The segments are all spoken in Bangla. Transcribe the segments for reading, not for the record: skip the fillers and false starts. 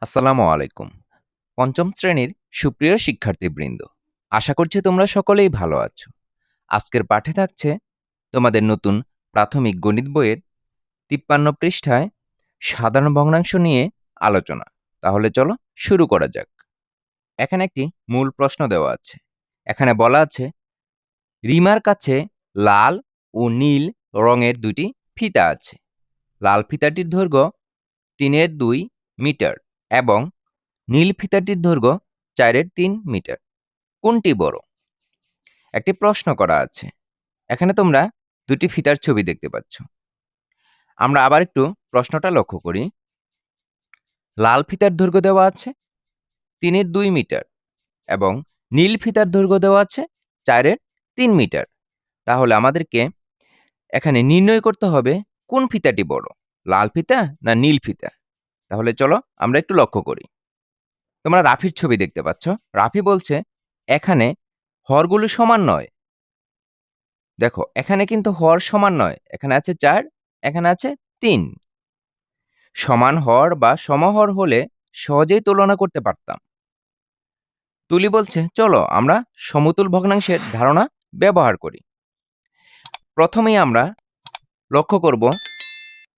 আসসালামু আলাইকুম। পঞ্চম শ্রেণীর সুপ্রিয় শিক্ষার্থীবৃন্দ, আশা করছি তোমরা সকলেই ভালো আছো। আজকের পাঠে থাকছে তোমাদের নতুন প্রাথমিক গণিত বইয়ের ৫৩ পৃষ্ঠায় সাধারণ ভগ্নাংশ নিয়ে আলোচনা। তাহলে চলো শুরু করা যাক। এখানে একটি মূল প্রশ্ন দেওয়া আছে। এখানে বলা আছে, রিমার কাছে লাল ও নীল রঙের দুটি ফিতা আছে। লাল ফিতাটির দৈর্ঘ্য ৩/২ মিটার এবং নীল ফিতাটির দৈর্ঘ্য ৪/৩ মিটার। কোনটি বড়? একটি প্রশ্ন করা আছে। এখানে তোমরা দুটি ফিতার ছবি দেখতে পাচ্ছ। আমরা আবার একটু প্রশ্নটা লক্ষ্য করি। লাল ফিতার দৈর্ঘ্য দেওয়া আছে ৩/২ মিটার এবং নীল ফিতার দৈর্ঘ্য দেওয়া আছে ৪/৩ মিটার। তাহলে আমাদেরকে এখানে নির্ণয় করতে হবে কোন ফিতাটি বড়, লাল ফিতা না নীল ফিতা। তাহলে চলো আমরা একটু লক্ষ্য করি। তোমরা রাফির ছবি দেখতে পাচ্ছ। রাফি বলছে এখানে হরগুলো সমান নয়। দেখো এখানে কিন্তু হর সমান নয়, এখানে আছে ৪, এখানে আছে ৩। সমান হর বা সমহর হলে সহজেই তুলনা করতে পারতাম। তুলি বলছে চলো আমরা সমতুল ভগ্নাংশের ধারণা ব্যবহার করি। প্রথমেই আমরা লক্ষ্য করব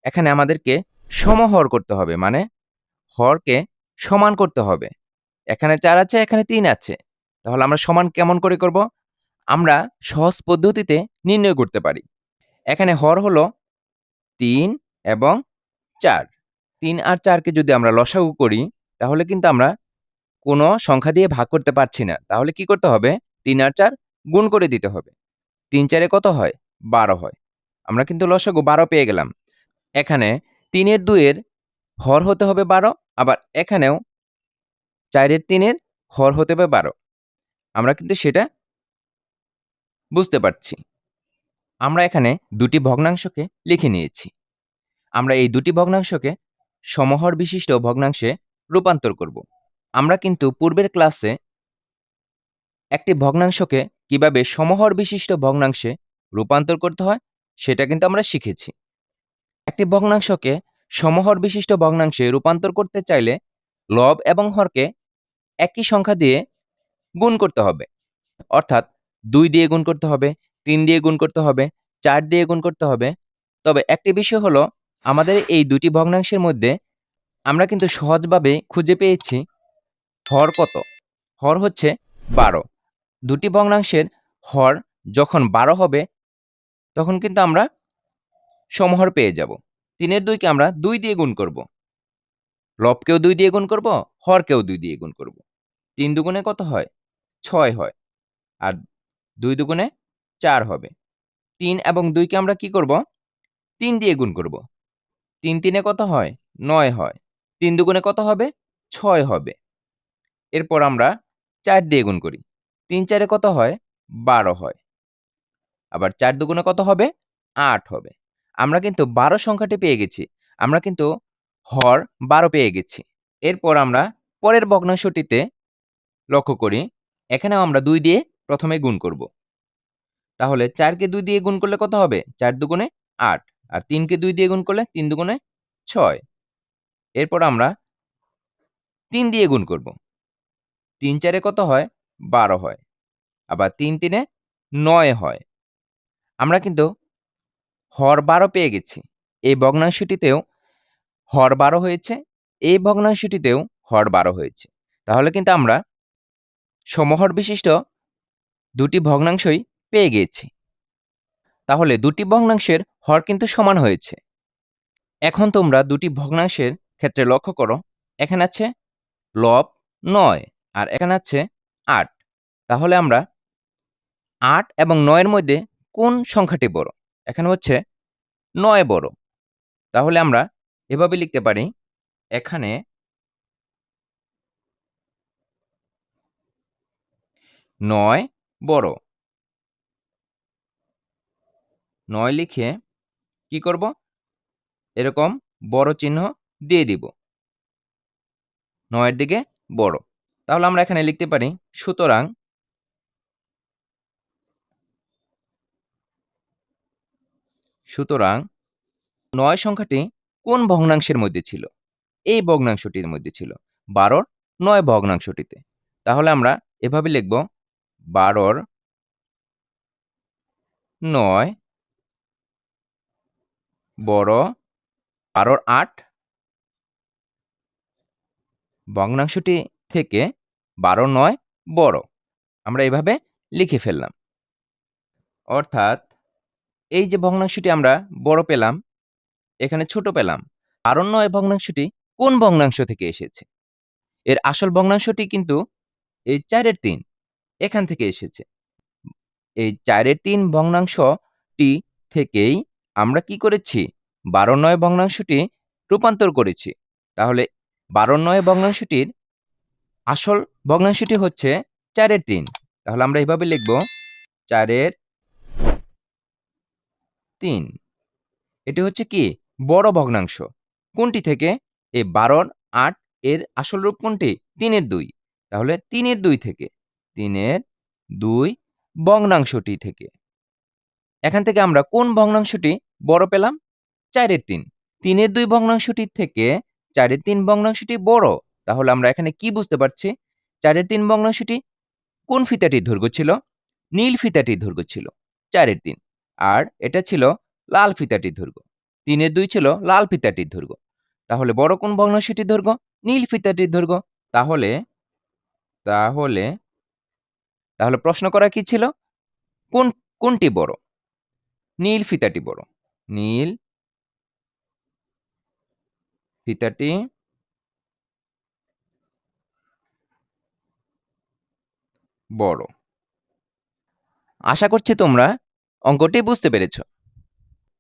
এখানে আমাদেরকে সমহর করতে হবে, মানে হরকে সমান করতে হবে। এখানে ৪ আছে, এখানে ৩ আছে, তাহলে আমরা সমান কেমন করে করব? আমরা সহজ পদ্ধতিতে নির্ণয় করতে পারি। এখানে হর হলো ৩ এবং ৪। ৩ আর ৪কে যদি আমরা লসাগু করি, তাহলে কিন্তু আমরা কোনো সংখ্যা দিয়ে ভাগ করতে পারছি না। তাহলে কি করতে হবে? ৩ আর ৪ গুণ করে দিতে হবে। ৩ ৪ কত হয়? ১২ হয়। আমরা কিন্তু লসাগু ১২ পেয়ে গেলাম। এখানে ৩ এর ২ এর হর হতে হবে ১২, আবার এখানেও ৪ এর ৩ এর হর হতে হবে ১২। আমরা কিন্তু সেটা বুঝতে পারছি। আমরা এখানে দুটি ভগ্নাংশকে লিখে নিয়েছি। আমরা এই দুটি ভগ্নাংশকে সমহর বিশিষ্ট ভগ্নাংশে রূপান্তর করব। আমরা কিন্তু পূর্বের ক্লাসে একটি ভগ্নাংশকে কিভাবে সমহর বিশিষ্ট ভগ্নাংশে রূপান্তর করতে হয় সেটা কিন্তু আমরা শিখেছি। একটি ভগ্নাংশকে সমহর বিশিষ্ট ভগ্নাংশে রূপান্তর করতে চাইলে লব এবং হরকে একই সংখ্যা দিয়ে গুণ করতে হবে। অর্থাৎ ২ দিয়ে গুণ করতে হবে, ৩ দিয়ে গুণ করতে হবে, ৪ দিয়ে গুণ করতে হবে। তবে একটি বিষয় হলো, আমাদের এই দুটি ভগ্নাংশের মধ্যে আমরা কিন্তু সহজভাবে খুঁজে পেয়েছি হর কত। হর হচ্ছে ১২। দুটি ভগ্নাংশের হর যখন ১২ হবে তখন কিন্তু আমরা সমহর পেয়ে যাব। ৩ এর ২ কে আমরা ২ দিয়ে গুণ করব। লবকেও ২ দিয়ে গুণ করব, হরকেও ২ দিয়ে গুণ করব। ৩ দুগুণে কত হয়? ৬ হয়। আর ২ দুগুণে ৪ হবে। ৩ এবং ২ কে আমরা কি করব? ৩ দিয়ে গুণ করব। ৩ ৩ এ কত হয়? ৯ হয়। ৩ দুগুণে কত হবে? ৬ হবে। এরপর আমরা ৪ দিয়ে গুণ করি। ৩ ৪ এ কত হয়? ১২ হয়। আবার ৪ দুগুণে কত হবে? ৮ হবে। আমরা কিন্তু ১২ সংখ্যাটি পেয়ে গেছি। আমরা কিন্তু হর ১২ পেয়ে গেছি। এরপর আমরা পরের ভগ্নাংশটিতে লক্ষ্য করি। এখানেও আমরা ২ দিয়ে প্রথমে গুণ করব। তাহলে ৪ কে ২ দিয়ে গুণ করলে কত হবে? ৪ দুগুণে ৮। আর ৩ কে ২ দিয়ে গুণ করলে ৩ দুগুণে ৬। এরপর আমরা ৩ দিয়ে গুণ করব। ৩ ৪ এ কত হয়? ১২ হয়। আবার ৩ ৩ এ ৯ হয়। আমরা কিন্তু হর ১২ পেয়ে গেছি। এই ভগ্নাংশটিতেও হর ১২ হয়েছে, এই ভগ্নাংশটিতেও হর ১২ হয়েছে। তাহলে কিন্তু আমরা সমহর বিশিষ্ট দুটি ভগ্নাংশই পেয়ে গিয়েছি। তাহলে দুটি ভগ্নাংশের হর কিন্তু সমান হয়েছে। এখন তোমরা দুটি ভগ্নাংশের ক্ষেত্রে লক্ষ্য করো। এখানে আছে লব ৯ আর এখানে আছে ৮। তাহলে আমরা ৮ এবং ৯ এর মধ্যে কোন সংখ্যাটি বড়? এখানে হচ্ছে ৯ বড়। তাহলে আমরা এভাবে লিখতে পারি, এখানে ৯ বড়। ৯ লিখে কি করব? এরকম বড় চিহ্ন দিয়ে দিব। ৯ এর দিকে বড়। তাহলে আমরা এখানে লিখতে পারি, সুতরাং ৯ সংখ্যাটি কোন ভগ্নাংশের মধ্যে ছিল? এই ভগ্নাংশটির মধ্যে ছিল। 12র 9 ভগ্নাংশটিতে। তাহলে আমরা এভাবে লিখব 12র 9 বড় 12র 8 ভগ্নাংশটি থেকে 12র 9 বড়। আমরা এভাবে লিখে ফেললাম। অর্থাৎ এই যে ভগ্নাংশটি আমরা বড় পেলাম, এখানে ছোট পেলাম। 12র 9 ভগ্নাংশটি কোন ভগ্নাংশ থেকে এসেছে? এর আসল ভগ্নাংশটি কিন্তু এই 4-এর 3 এখান থেকে এসেছে। এই 4-এর 3 ভগ্নাংশটি থেকেই আমরা কি করেছি? 12র 9 ভগ্নাংশটি রূপান্তর করেছি। তাহলে 12র 9 ভগ্নাংশটির আসল ভগ্নাংশটি হচ্ছে 4-এর 3। তাহলে আমরা এভাবে লিখব 4-এর 3। এটি হচ্ছে কি? বড় ভগ্নাংশ। কোনটি থেকে? এই 12র 8 এর আসল রূপ কোনটি? 3-এর 2। তাহলে 3-এর 2 থেকে। 3-এর 2 ভগ্নাংশটি থেকে। এখান থেকে আমরা কোন ভগ্নাংশটি বড় পেলাম? 4-এর 3। 3-এর 2 ভগ্নাংশটি থেকে 4-এর 3 ভগ্নাংশটি বড়। তাহলে আমরা এখানে কি বুঝতে পারছি? 4-এর 3 ভগ্নাংশটি কোন ফিতাটির দৈর্ঘ্য ছিল? নীল ফিতাটির দৈর্ঘ্য ছিল 4-এর 3। আর এটা ছিল লাল ফিতাটির দৈর্ঘ্য। 3-এর 2 ছিল লাল ফিতাটির দৈর্ঘ্য। তাহলে বড় কোন ভগ্নাংশটির দৈর্ঘ্য? নীল ফিতাটির দৈর্ঘ্য। তাহলে তাহলে তাহলে প্রশ্ন করা কি ছিল? কোনটি বড়? নীল ফিতাটি বড়। নীল ফিতাটি বড়। আশা করছি তোমরা অঙ্কটি বুঝতে পেরেছ।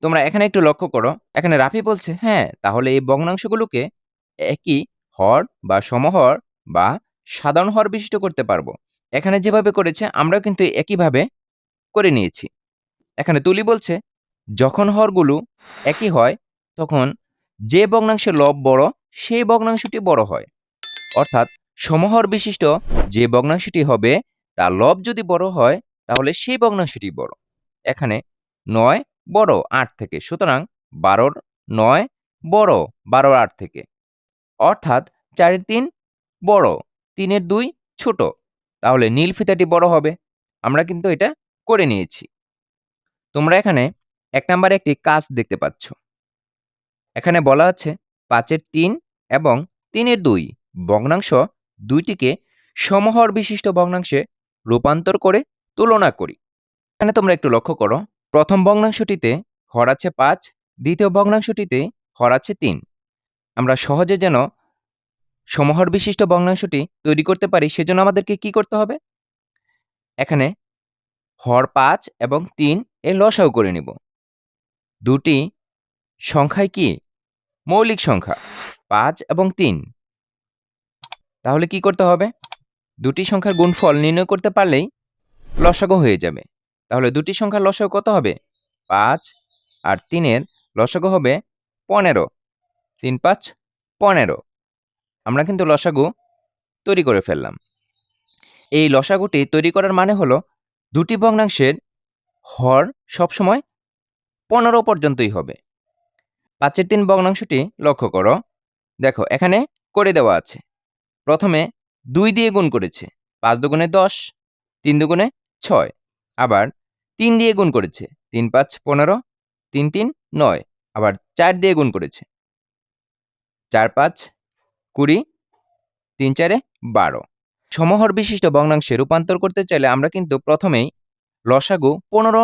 তোমরা এখানে একটু লক্ষ্য করো। এখানে রাফি বলছে, হ্যাঁ, তাহলে এই ভগ্নাংশগুলোকে একই হর বা সমহর বা সাধারণ হর বিশিষ্ট করতে পারবো। এখানে যেভাবে করেছে আমরাও কিন্তু একইভাবে করে নিয়েছি। এখানে তুলি বলছে, যখন হরগুলো একই হয় তখন যে ভগ্নাংশের লব বড় সেই ভগ্নাংশটি বড় হয়। অর্থাৎ সমহর বিশিষ্ট যে ভগ্নাংশটি হবে তার লব যদি বড় হয় তাহলে সেই ভগ্নাংশটি বড়। এখানে 9 বড় 8 থেকে, সুতরাং 12র 9 বড় 12র 8 থেকে। অর্থাৎ 4-এর 3 বড়, 3-এর 2 ছোট। তাহলে নীল ফিতাটি বড় হবে। আমরা কিন্তু এটা করে নিয়েছি। তোমরা এখানে 1 নম্বরে একটি কাজ দেখতে পাচ্ছ। এখানে বলা আছে 5-এর 3 এবং 3-এর 2 ভগ্নাংশ দুইটিকে সমহর বিশিষ্ট ভগ্নাংশে রূপান্তর করে তুলনা করি। এখানে তোমরা একটু লক্ষ্য করো, প্রথম ভগ্নাংশটিতে হর আছে 5, দ্বিতীয় ভগ্নাংশটিতে হর আছে 3। আমরা সহজে যেন সমহর বিশিষ্ট ভগ্নাংশটি তৈরি করতে পারি সেজন্য আমাদেরকে কি করতে হবে? এখানে হর 5 এবং 3 এর লসাগু করে নিব। দুটি সংখ্যাই কি? মৌলিক সংখ্যা 5 এবং 3। তাহলে কি করতে হবে? দুটি সংখ্যার গুণফল নির্ণয় করতে পারলেই লসাগু হয়ে যাবে। তাহলে দুটি সংখ্যার লসাগু কত হবে? 5 আর 3-এর লসাগু হবে 15। 3 5 15। আমরা কিন্তু লসাগু তৈরি করে ফেললাম। এই লসাগুটি তৈরি করার মানে হলো দুটি ভগ্নাংশের হর সবসময় 15 পর্যন্তই হবে। 5-এর 3 ভগ্নাংশটি লক্ষ্য করো। দেখো এখানে করে দেওয়া আছে। প্রথমে 2 দিয়ে গুণ করেছে। 5 দুগুণে 10, 3 দুগুণে 6। আবার 3 দিয়ে গুণ করেছে। 3 5 15, 3 3 9। আবার 4 দিয়ে গুণ করেছে। 4 5 20, 3 4 12। সমহর বিশিষ্ট ভগ্নাংশে রূপান্তর করতে চাইলে আমরা কিন্তু প্রথমেই লসাগু 15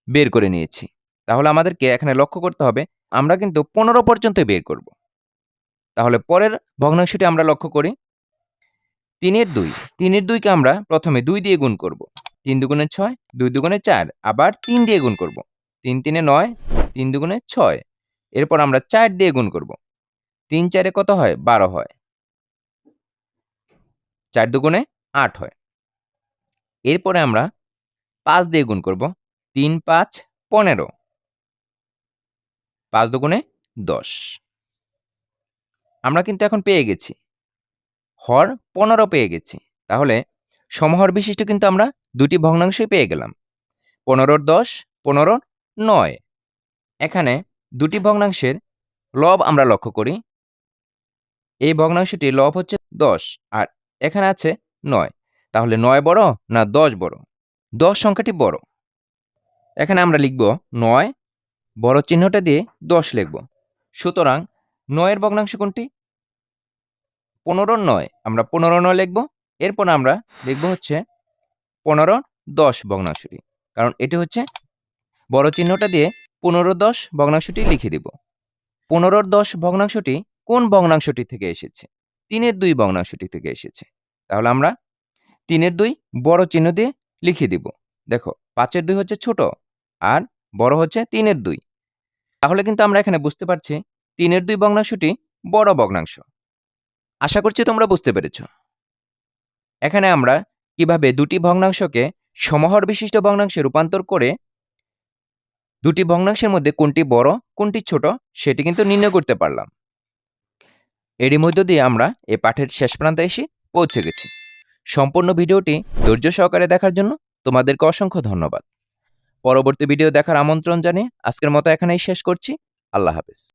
বের করে নিয়েছি। তাহলে আমাদেরকে এখানে লক্ষ্য করতে হবে আমরা কিন্তু 15 পর্যন্তই বের করব। তাহলে পরের ভগ্নাংশটি আমরা লক্ষ্য করি। 3-এর 2। 3-এর 2 কে আমরা প্রথমে 2 দিয়ে গুণ করব। 3 দুগুণে 6, 2 দুগুণে 4। আবার 3 দিয়ে গুণ করব। 3 3 এ 9, 3 দুগুণে 6। এরপর আমরা 4 দিয়ে গুণ করব। 3 4 এ কত হয়? 12 হয়। 4 দুগুণে 8 হয়। এরপরে আমরা 5 দিয়ে গুণ করব। 3 5 15। 5 দুগুণে 10। আমরা কিন্তু এখন পেয়ে গেছি। হর 15 পেয়ে গেছি। তাহলে সমহর বিশিষ্ট কিন্তু আমরা দুটি ভগ্নাংশই পেয়ে গেলাম। 15-র 10, 15-র 9। এখানে দুটি ভগ্নাংশের লব আমরা লক্ষ্য করি। এই ভগ্নাংশটির লব হচ্ছে 10 আর এখানে আছে 9। তাহলে 9 বড় না 10 বড়? 10 সংখ্যাটি বড়। এখানে আমরা লিখব 9, বড় চিহ্নটা দিয়ে 10 লিখব। সুতরাং 9 এর ভগ্নাংশ কোনটি? 15 9। আমরা 15 9 লিখব। এরপর আমরা লিখব হচ্ছে 15 10 ভগ্নাংশটি। কারণ এটি হচ্ছে বড় চিহ্নটা দিয়ে 15 10 ভগ্নাংশটি লিখে দিব। 15 10 ভগ্নাংশটি কোন ভগ্নাংশটি থেকে এসেছে? 3 এর 2 ভগ্নাংশটি থেকে এসেছে। তাহলে আমরা 3 এর 2 বড় চিহ্ন দিয়ে লিখে দিব। দেখো 5 এর 2 হচ্ছে ছোট আর বড় হচ্ছে 3 এর 2। তাহলে কিন্তু আমরা এখানে বুঝতে পারছি 3 এর 2 ভগ্নাংশটি বড় ভগ্নাংশ। আশা করছি তোমরা বুঝতে পেরেছ। এখানে আমরা কিভাবে দুটি ভগ্নাংশকে সমহর বিশিষ্ট ভগ্নাংশে রূপান্তর করে দুটি ভগ্নাংশের মধ্যে কোনটি বড় কোনটি ছোট সেটি কিন্তু নির্ণয় করতে পারলাম। এরই মধ্য দিয়ে আমরা এই পাঠের শেষ প্রান্তে এসে পৌঁছে গেছি। সম্পূর্ণ ভিডিওটি ধৈর্য সহকারে দেখার জন্য তোমাদেরকে অসংখ্য ধন্যবাদ। পরবর্তী ভিডিও দেখার আমন্ত্রণ জানিয়ে আজকের মতো এখানেই শেষ করছি। আল্লাহ হাফেজ।